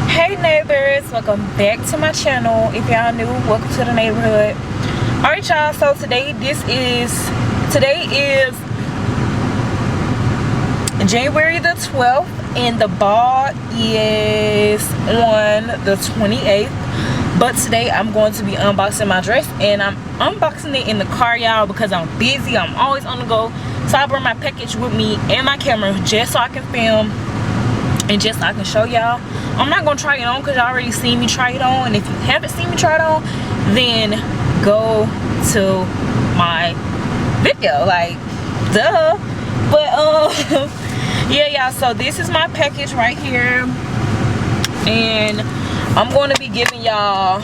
Hey neighbors, welcome back to my channel. If y'all new, welcome to the neighborhood. Alright y'all, so today is January the 12th and the ball is on the 28th. But today I'm going to be unboxing my dress, and I'm unboxing it in the car, y'all, because I'm busy. I'm always on the go. So I brought my package with me and my camera just so I can film and just so I can show y'all. I'm not gonna try it on because y'all already seen me try it on, and if you haven't seen me try it on, then go to my video, like duh. But yeah y'all, so this is my package right here, and I'm going to be giving y'all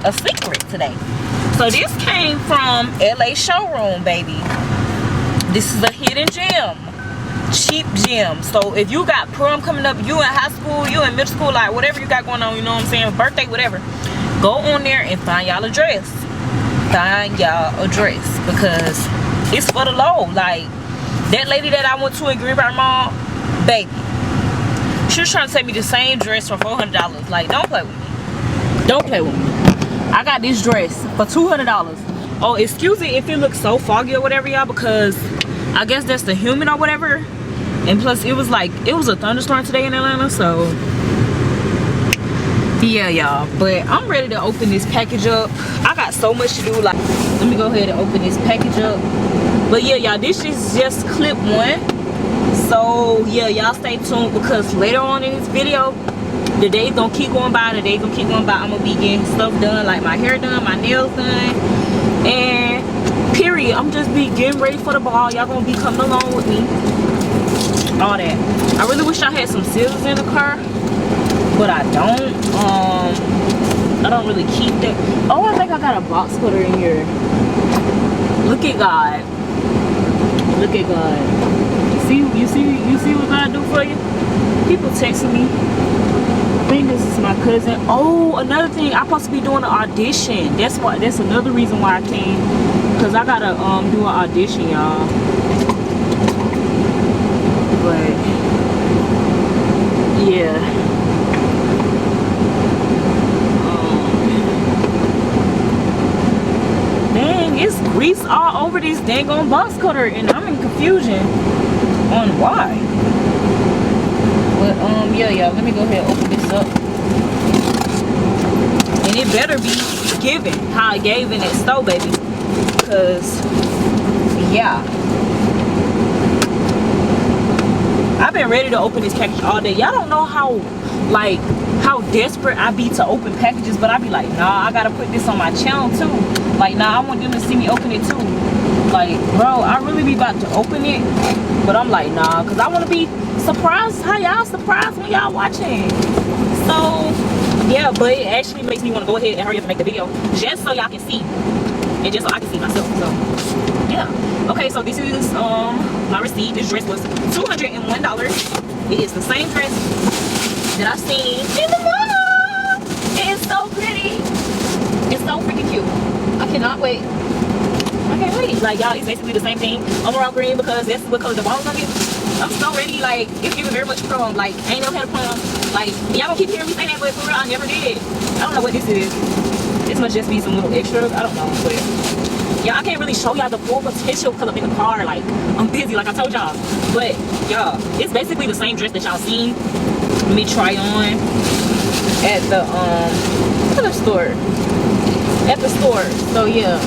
a secret today. So this came from LA showroom, baby. This is a hidden gem, cheap gem. So if you got prom coming up, you in high school, you in middle school, like whatever you got going on, you know what I'm saying, birthday, whatever, go on there and find y'all a dress. Find y'all a dress, because it's for the low. Like that lady that I went to in Greenbrier Mall, baby, she was trying to take me the same dress for $400. Like, don't play with me. Don't play with me. I got this dress for $200. Oh, excuse me if it looks so foggy or whatever, y'all, because I guess that's the humid or whatever. And plus it was a thunderstorm today in Atlanta, so yeah y'all. But I'm ready to open this package up. I got so much to do. Like, let me go ahead and open this package up. But yeah y'all, this is just clip one. So yeah, y'all stay tuned, because later on in this video, the days gonna keep going by, I'm gonna be getting stuff done, like my hair done, my nails done, and period. I'm just be getting ready for the ball. Y'all gonna be coming along with me, all that. I really wish I had some scissors in the car, but I don't really keep that. Oh, I think I got a box cutter in here. Look at God. Look at God. You see what God do for you? People texting me. I think this is my cousin. Oh, another thing, I'm supposed to be doing an audition. That's another reason why I came, because I gotta do an audition, y'all. But yeah. Dang, it's grease all over this dang on box cutter, and I'm in confusion on why. But yeah y'all, let me go ahead and open this up, and it better be given how I gave in that store, baby, because yeah, I've been ready to open this package all day. Y'all don't know how desperate I be to open packages, but I be like, nah, I gotta put this on my channel too. Like, nah, I want them to see me open it too. Like, bro, I really be about to open it, but I'm like, nah, because I want to be surprised how y'all surprised when y'all watching. So yeah, but it actually makes me want to go ahead and hurry up and make the video, just so y'all can see, and just so I can see myself. So yeah. Okay, so this is my receipt. This dress was $201. It is the same dress that I've seen in the mall. It is so pretty. It's so freaking cute. I cannot wait. I can't wait. Like, y'all, it's basically the same thing. Overall green, because that's what color the ball's gonna get. I'm so ready. Like, it's giving very much prom. Like, I ain't never had a prom. Like, y'all gonna keep hearing me say that, but for real, I never did. I don't know what this is. This must just be some little extras. I don't know, but yeah, I can't really show y'all the full potential because I'm in the car. Like, I'm busy, like I told y'all. But y'all, it's basically the same dress that y'all seen me try on at the store. At the store. So yeah,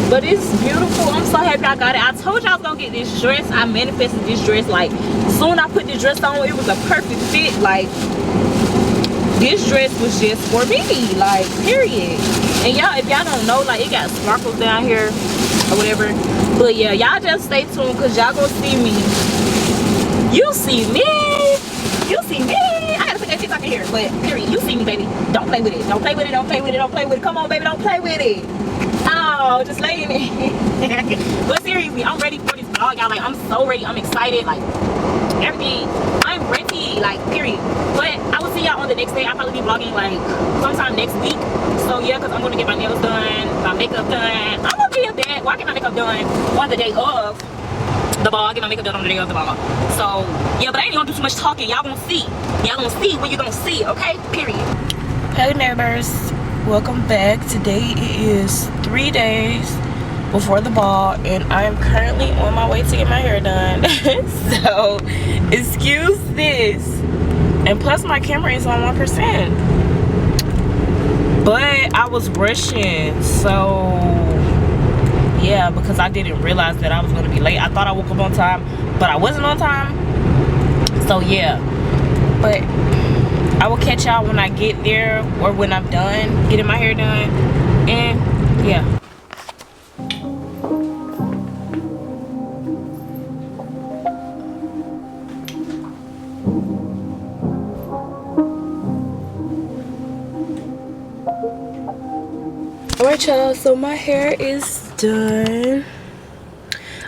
but it's beautiful. I'm so happy I got it. I told y'all I was gonna get this dress. I manifested this dress. Like, soon I put this dress on, it was a perfect fit. Like, this dress was just for me, like, period. And y'all, if y'all don't know, like, it got sparkles down here or whatever. But yeah, y'all just stay tuned, because y'all gonna see me. You see me. You see me. I gotta put that TikTok in here, but period. You see me, baby. Don't play with it. Don't play with it. Don't play with it. Don't play with it. Come on, baby. Don't play with it. Oh, just lay in it. But seriously, I'm ready for this vlog, y'all. Like, I'm so ready. I'm excited. Like, everything. I'm ready. Like, period. But I will see y'all on the next day. I'll probably be vlogging like sometime next week. So yeah, because I'm gonna get my nails done, my makeup done. I'm gonna be a bad. Why can't my makeup done on the day of? the ball. I get my makeup done on the day of the ball. So yeah, but I ain't gonna do too much talking. Y'all gonna see. Y'all gonna see when you're gonna see, okay? Period. Hey neighbors, welcome back. Today it is 3 days before the ball, and I am currently on my way to get my hair done. So excuse this. And plus my camera is on 1%. But I was rushing, so yeah, because I didn't realize that I was gonna be late. I thought I woke up on time, but I wasn't on time. So yeah, but I will catch y'all when I get there or when I'm done getting my hair done. And yeah. Alright y'all, so my hair is done.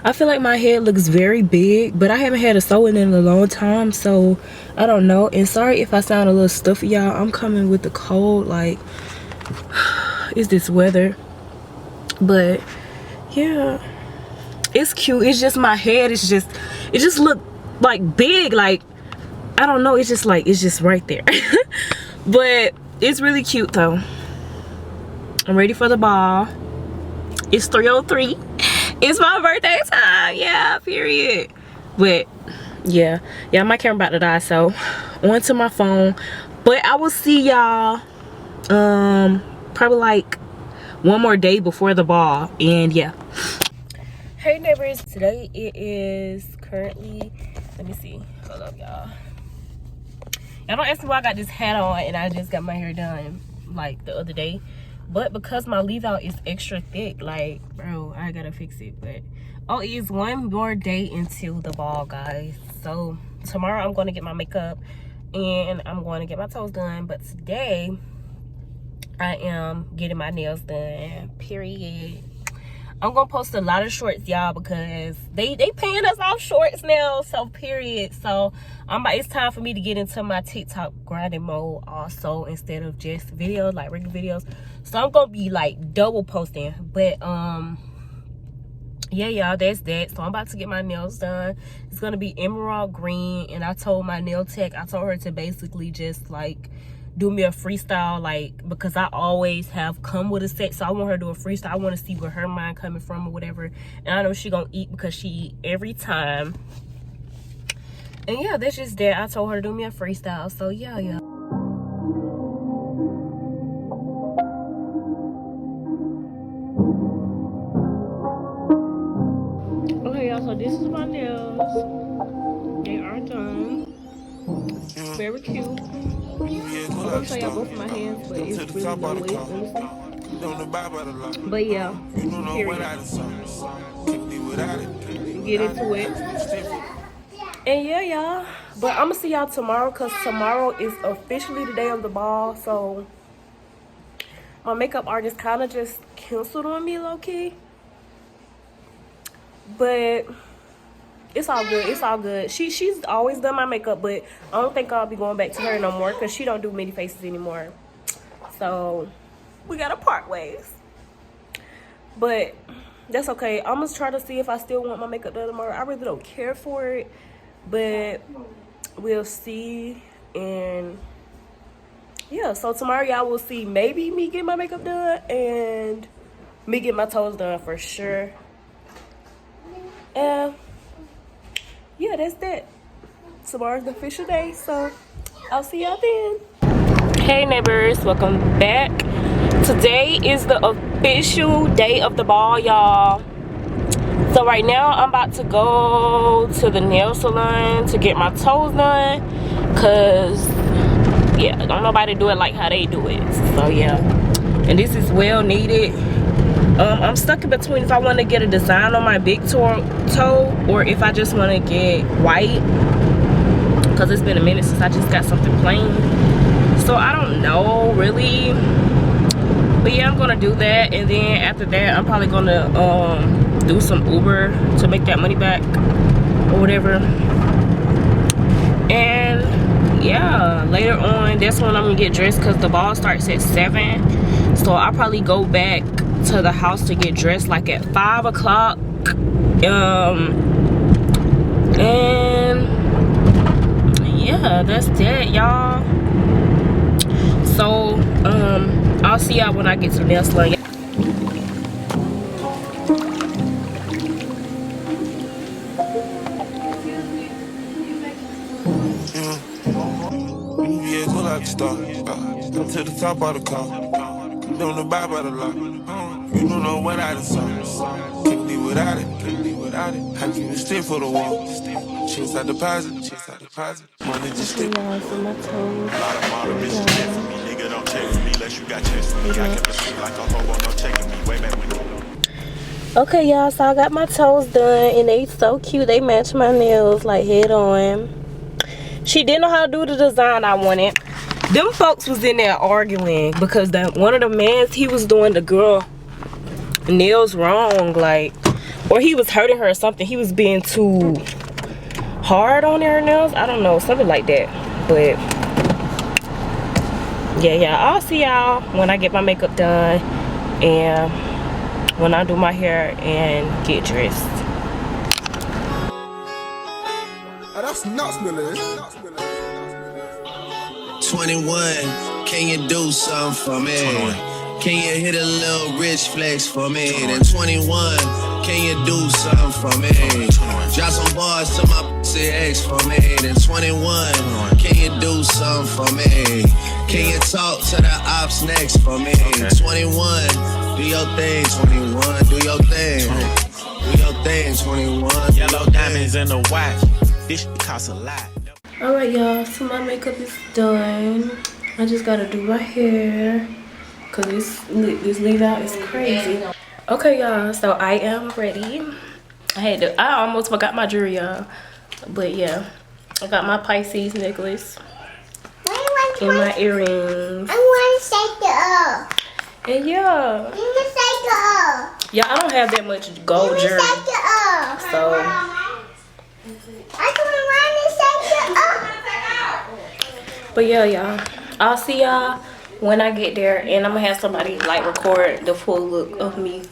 I feel like my head looks very big, but I haven't had a sew-in in a long time, so I don't know. And sorry if I sound a little stuffy, y'all. I'm coming with the cold, like it's this weather. But yeah, it's cute. It's just my head is just, it just look like big, like I don't know, it's just like, it's just right there. But it's really cute though. I'm ready for the ball. It's 3:03. It's my birthday time. Yeah, period. But yeah, my camera about to die, so on to my phone. But I will see y'all probably like one more day before the ball. And yeah. Hey neighbors, today it is currently, let me see, hold up y'all. Y'all don't ask me why I got this hat on and I just got my hair done like the other day. But because my leave out is extra thick, like, bro, I gotta fix it. But oh, it is one more day until the ball, guys. So tomorrow I'm gonna get my makeup and I'm going to get my toes done. But today I am getting my nails done, period. I'm gonna post a lot of shorts, y'all, because they paying us off shorts now, so period. So it's time for me to get into my TikTok grinding mode also, instead of just videos, like regular videos. So I'm gonna be like double posting. But yeah, y'all, that's that. So I'm about to get my nails done. It's gonna be emerald green, and I told my nail tech, I told her to basically just like do me a freestyle, like, because I always have come with a set, so I want her to do a freestyle. I want to see where her mind coming from or whatever. And I know she gonna eat because she eat every time. And yeah, that's just that. I told her to do me a freestyle. So yeah. Okay, y'all, so this is my nails. They are done. Very cute. I'm gonna show y'all both of my hands, but it's really no way, honestly. But yeah, period. Get into it. And yeah, y'all. But I'm gonna see y'all tomorrow, because tomorrow is officially the day of the ball. So my makeup artist kind of just canceled on me, low-key. But it's all good. It's all good. She's always done my makeup, but I don't think I'll be going back to her no more, because she don't do many faces anymore. So we gotta part ways. But that's okay. I'm gonna try to see if I still want my makeup done tomorrow. I really don't care for it, but we'll see. And yeah, so tomorrow y'all will see maybe me get my makeup done and me get my toes done for sure. And yeah, that's that. Tomorrow's the official day, so I'll see y'all then. Hey neighbors, welcome back. Today is the official day of the ball, y'all. So right now I'm about to go to the nail salon to get my toes done, cause yeah, don't nobody do it like how they do it. So yeah, and this is well needed. I'm stuck in between if I want to get a design on my big toe or if I just want to get white, because it's been a minute since I just got something plain. So I don't know really, but yeah, I'm gonna do that. And then after that I'm probably gonna do some Uber to make that money back or whatever. And yeah, later on that's when I'm gonna get dressed, because the ball starts at 7. So I'll probably go back to the house to get dressed like at 5 o'clock. And yeah, that's that, y'all. So I'll see y'all when I get to the nail salon. Yeah, go like the star. Come to the top of the car. You don't know by the law. You don't know what I done saw. Can't live without it. Can't live without it. I keep it stiff for the wall. Chase I deposit. Chase I deposit. Money just stick. Y'all, so my toes. A lot of modern bitches dead for me. Nigga, don't text me unless you got checks for me. I kept it sweet like a hobo, no checking me. Way back when you. Okay, y'all, so I got my toes done and they so cute. They match my nails like head on. She didn't know how to do the design I wanted. Them folks was in there arguing because one of the mans, he was doing the girl nails wrong, like, or he was hurting her or something. He was being too hard on her nails. I don't know, something like that. But yeah, I'll see y'all when I get my makeup done and when I do my hair and get dressed. Oh, that's nuts, Millie. 21, can you do something for me? 21. Can you hit a little rich flex for me? Then 21, can you do something for me? 21. Drop some bars to my pussy ex for me. Then 21, can you do something for me? Can you talk to the ops next for me? Okay. 21, do your thing. 21, do your thing. Do your thing, 21. Yellow diamonds in the watch. This shit costs a lot. Alright, y'all, so my makeup is done. I just gotta do my hair because this leave out is crazy. Okay, y'all, so I am ready. I almost forgot my jewelry, y'all. But yeah, I got my Pisces necklace and my earrings. I want to shake it up. And yeah. Let me shake it up. Yeah, I don't have that much gold jewelry. Let me shake it up. So I don't want to shake it up. but yeah, y'all, I'll see y'all when I get there, and I'm gonna have somebody like record the full look of me.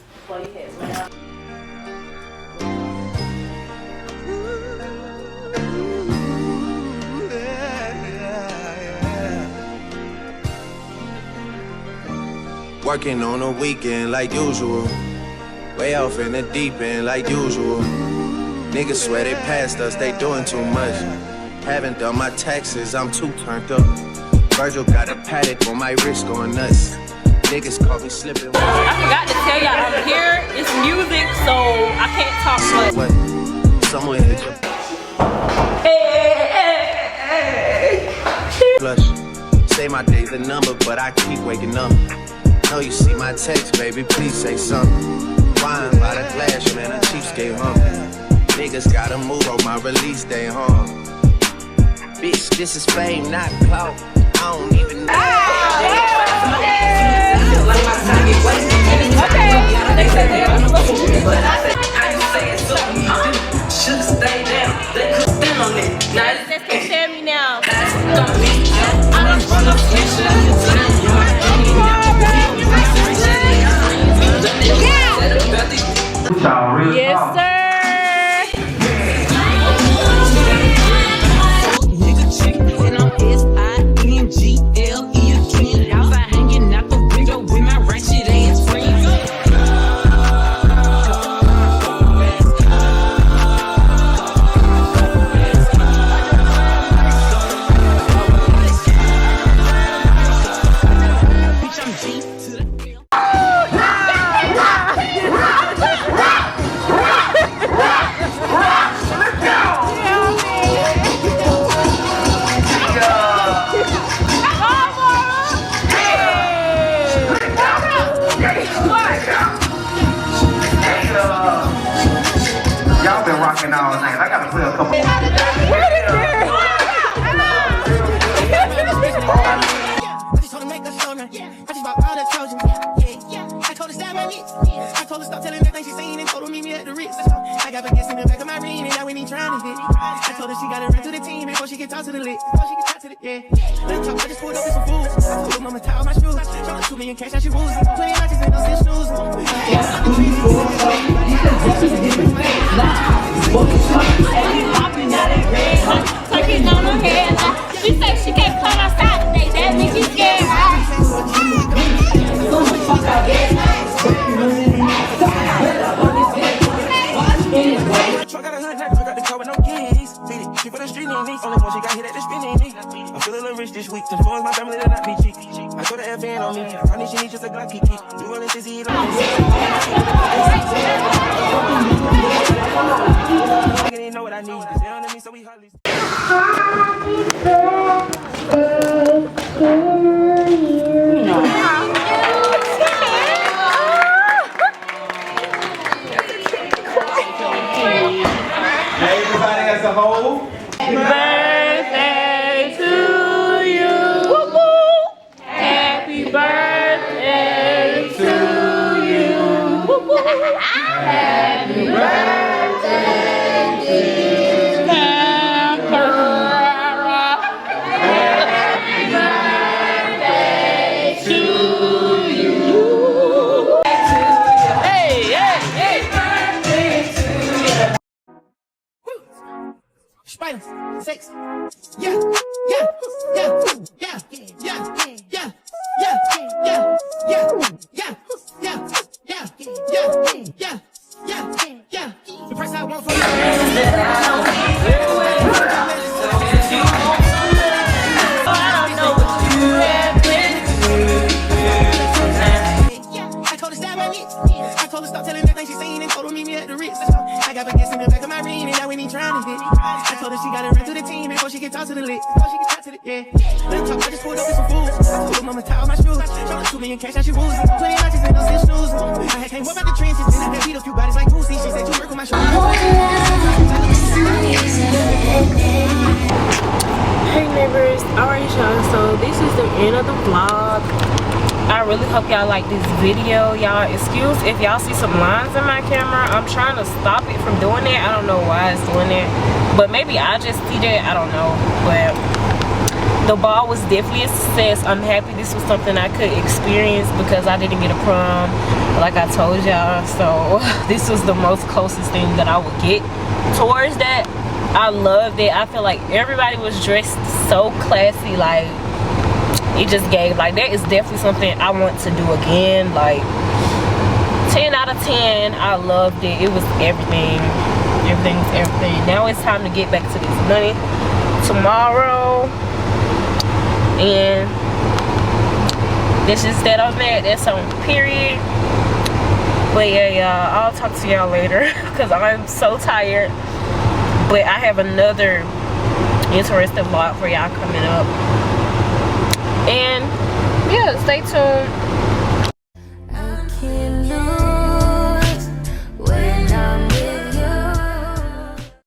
Working on a weekend like usual. Way off in the deep end like usual. Niggas swear they passed us, they doing too much. Haven't done my taxes, I'm too turned up. Virgil got a paddock on my wrist going nuts. Niggas caught me slipping. I forgot to tell y'all I'm here. It's music, so I can't talk much. What? Someone hit your flush. Say my day's a number, but I keep waking up. Know you see my text, baby, please say something. Wine by the glass, man, a cheapskate, huh? Niggas gotta move on my release day, huh? Bitch, this is fame, not clout. I don't even know. Should've stayed down. They could stand on it. Now it's Just can share me now. Yes, sir. Y'all been rocking all night. I gotta play a couple. I told her stop telling everything she seen and told her meet me at the Ritz. I got back in the back of my ring and now we ain't trying to hit. I told her she gotta run to the team before she can talk to the lit. Before she can talk to the Let's talk, I just pulled up with some food. I told her mama tie all my shoes. Trying to 2 million cash, now she woos. 20 matches and no stitch shoes. family to not be cheeky. I throw the FN on me. I need she needs just a Glock kiki. You rolling dizzy, you don't know what I need. They on me, so we hardly. Happy birthday to you. No. Everybody as a whole. Happy birthday to you. Woo-woo. Happy birthday to you. Woo-woo. Happy birthday to you. Happy birthday to you. Hey, hey, hey. Spider, sex. Yeah, yeah, yeah, yeah, yeah, yeah, yeah, yeah, yeah, yeah, yeah, yeah, yeah, yeah, yeah, yeah. The price I want for you. I told her stop my lips. I told her stop telling everything she's saying and told her meet me at the Ritz. I got baguettes in the back of my ring and now we ain't trying to hit. I told her she gotta run to the team before she can talk to the lit. Before she can talk to the, yeah. Let's talk, I just pulled up with some food. I told her mama tie all my shoes. Showed her 2 million cash, now she woozy. 20 matches and no stitch shoes. I had came up out the trenches, then I had beat a few bodies like Boosie. She said you work with my shoes. Hey neighbors, alright y'all, so this is the end of the vlog. I really hope y'all like this video. Y'all excuse if y'all see some lines in my camera. I'm trying to stop it from doing that. I don't know why it's doing that, but maybe I just see that, I don't know. But the ball was definitely a success. I'm happy this was something I could experience because I didn't get a prom like I told y'all, so this was the most closest thing that I would get towards that. I loved it. I feel like everybody was dressed so classy, like it just gave, like, that is definitely something I want to do again. Like 10 out of 10. I loved it. It was everything. Everything was everything. Now it's time to get back to this money tomorrow, and this is that on that. That's on period. But yeah, y'all, I'll talk to y'all later because I'm so tired. But I have another interesting vlog for y'all coming up. And yeah, stay tuned.